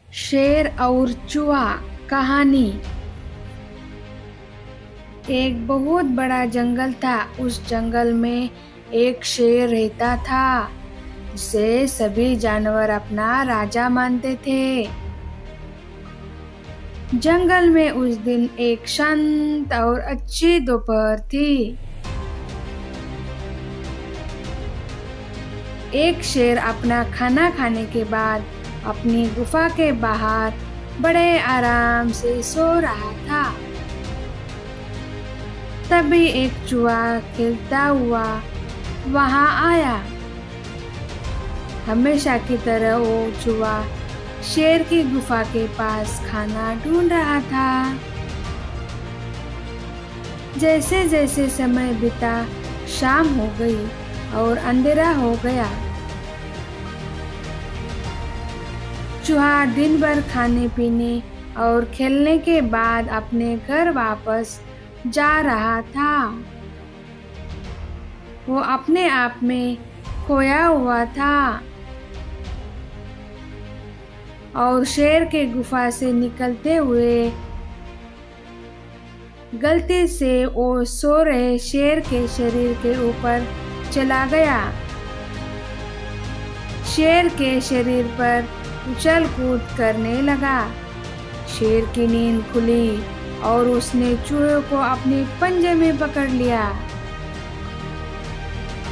शेर और चूहा कहानी। एक बहुत बड़ा जंगल था। उस जंगल में एक शेर रहता था जिसे सभी जानवर अपना राजा मानते थे। जंगल में उस दिन एक शांत और अच्छी दोपहर थी। एक शेर अपना खाना खाने के बाद अपनी गुफा के बाहर बड़े आराम से सो रहा था। तभी एक चूहा खेलता हुआ वहां आया। हमेशा की तरह वो चूहा शेर की गुफा के पास खाना ढूंढ रहा था। जैसे जैसे समय बीता, शाम हो गई और अंधेरा हो गया। चूहा दिन भर खाने पीने और खेलने के बाद अपने घर वापस जा रहा था। वो अपने आप में खोया हुआ था और शेर के गुफा से निकलते हुए गलती से वो सो रहे शेर के शरीर के ऊपर चला गया। शेर के शरीर पर उछल कूद करने लगा। शेर की नींद खुली और उसने चूहे को अपने पंजे में पकड़ लिया।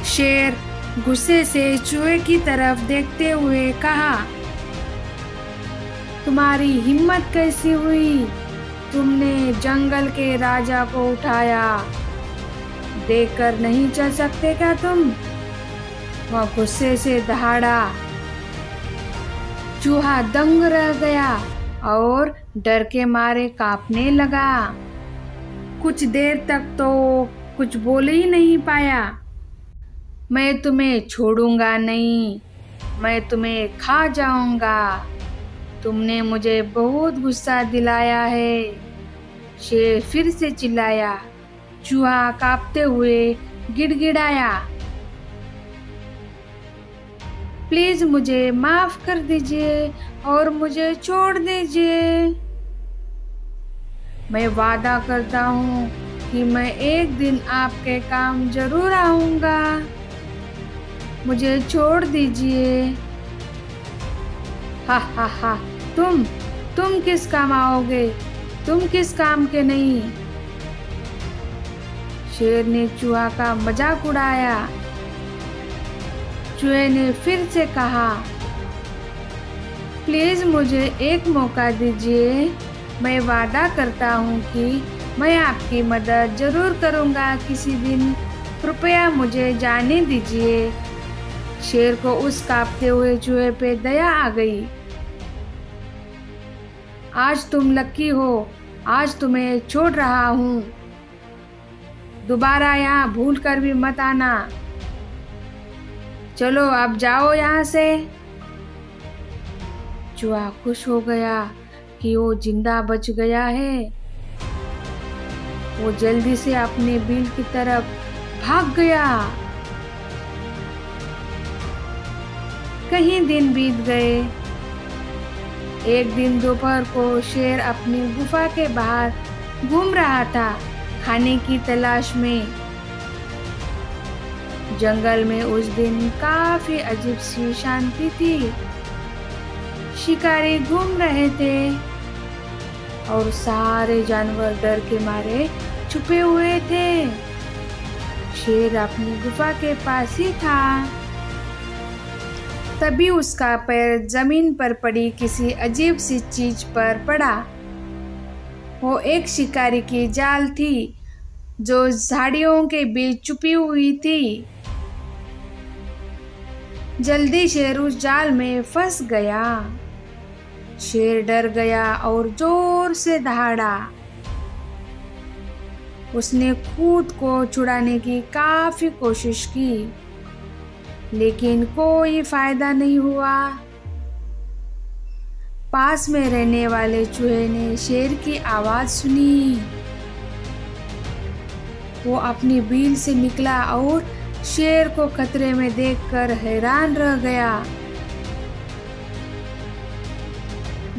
शेर गुस्से से चूहे की तरफ देखते हुए कहा, तुम्हारी हिम्मत कैसी हुई? तुमने जंगल के राजा को उठाया, देखकर नहीं चल सकते क्या तुम? वह गुस्से से दहाड़ा। चूहा दंग रह गया और डर के मारे कांपने लगा। कुछ देर तक तो कुछ बोल ही नहीं पाया। मैं तुम्हें छोड़ूंगा नहीं, मैं तुम्हें खा जाऊंगा। तुमने मुझे बहुत गुस्सा दिलाया है। शेर फिर से चिल्लाया। चूहा कांपते हुए गिड़गिड़ाया, प्लीज मुझे माफ कर दीजिए और मुझे छोड़ दीजिए। मैं वादा करता हूँ कि मैं एक दिन आपके काम जरूर आऊंगा। मुझे छोड़ दीजिए। हा हा हा, तुम किस काम आओगे? तुम किस काम के नहीं? शेर ने चूहा का मजाक उड़ाया। चूहे ने फिर से कहा, प्लीज मुझे एक मौका दीजिए। मैं वादा करता हूँ कि मैं आपकी मदद जरूर करूँगा किसी दिन। कृपया मुझे जाने दीजिए। शेर को उस कांपते हुए चूहे पे दया आ गई। आज तुम लकी हो, आज तुम्हें छोड़ रहा हूँ। दोबारा यहाँ भूल कर भी मत आना। चलो अब जाओ यहाँ से। चूहा खुश हो गया कि वो जिंदा बच गया है। वो जल्दी से अपने बिल की तरफ भाग गया। कई दिन बीत गए। एक दिन दोपहर को शेर अपनी गुफा के बाहर घूम रहा था खाने की तलाश में। जंगल में उस दिन काफी अजीब सी शांति थी। शिकारी घूम रहे थे और सारे जानवर डर के मारे छुपे हुए थे। शेर अपनी गुफा के पास ही था। तभी उसका पैर जमीन पर पड़ी किसी अजीब सी चीज पर पड़ा। वो एक शिकारी की जाल थी जो झाड़ियों के बीच छुपी हुई थी। जल्दी शेर उस जाल में फंस गया। शेर डर गया और जोर से दहाड़ा। उसने खुद को छुड़ाने की काफी कोशिश की, लेकिन कोई फायदा नहीं हुआ। पास में रहने वाले चूहे ने शेर की आवाज सुनी। वो अपनी बिल से निकला और शेर को खतरे में देखकर हैरान रह गया।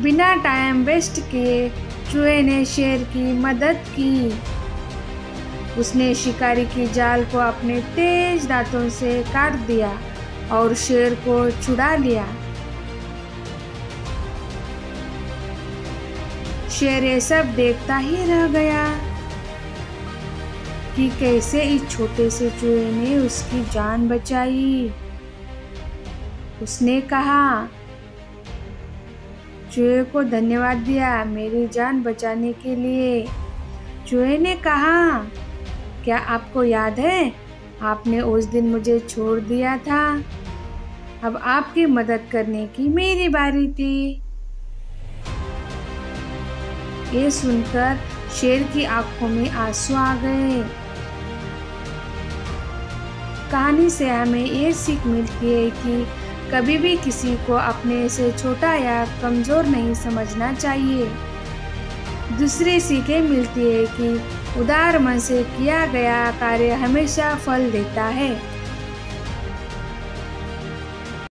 बिना टाइम वेस्ट किए चूहे ने शेर की मदद की। उसने शिकारी की जाल को अपने तेज दांतों से काट दिया और शेर को छुड़ा लिया। शेर ये सब देखता ही रह गया कि कैसे इस छोटे से चूहे ने उसकी जान बचाई। उसने कहा, चूहे को धन्यवाद दिया मेरी जान बचाने के लिए। चूहे ने कहा, क्या आपको याद है आपने उस दिन मुझे छोड़ दिया था? अब आपकी मदद करने की मेरी बारी थी। ये सुनकर शेर की आंखों में आंसू आ गए। कहानी से हमें ये सीख मिलती है कि कभी भी किसी को अपने से छोटा या कमज़ोर नहीं समझना चाहिए। दूसरी सीखें मिलती है कि उदार मन से किया गया कार्य हमेशा फल देता है।